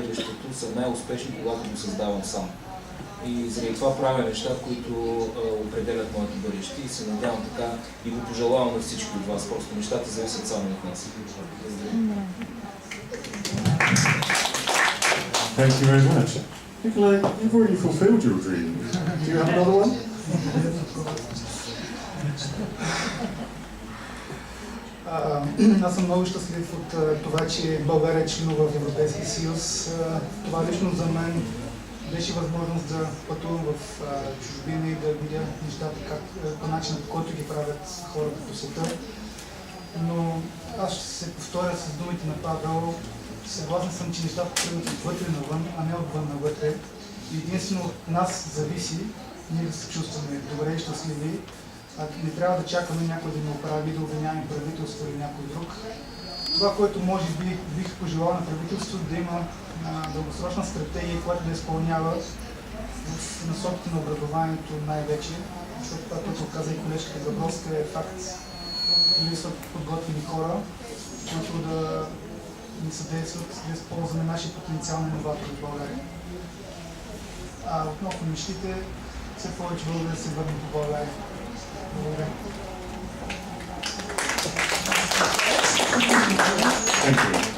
бъдещето са най-успешни, когато го създавам сам. И заради това правя неща, които определят моето бъдеще и се надявам така и го пожелавам на всички от вас. Просто нещата зависят само от нас. Thank you very much. Nikolai, you've already fulfilled your dream. Do you have another one? Аз съм много щастлив от това, че България членува в Европейския съюз. Това лично за мен беше възможност да пътувам в чужбина и да видя нещата по начина, по който ги правят хората по света. Но аз ще се повторя с думите на Павел. Съгласен съм, че нещата тръгват отвътре навън, а не отвън навътре. И единствено от нас зависи ние да се чувстваме добре и щастливи. Не трябва да чакаме някой да ни оправи, да обвиняваме правителство или някой друг. Това, което може би бих пожелал на правителството, да има дългосрочна стратегия, която да изпълнява в насоките на образованието най-вече, защото това, което каза и колежката Габровска, е факт. Липсват подготвени хора, които да ни съдействат да използваме нашия потенциал на иноватори в България. Относно мечтите, все повече българи да се върнат в България. Благодаря. Thank you.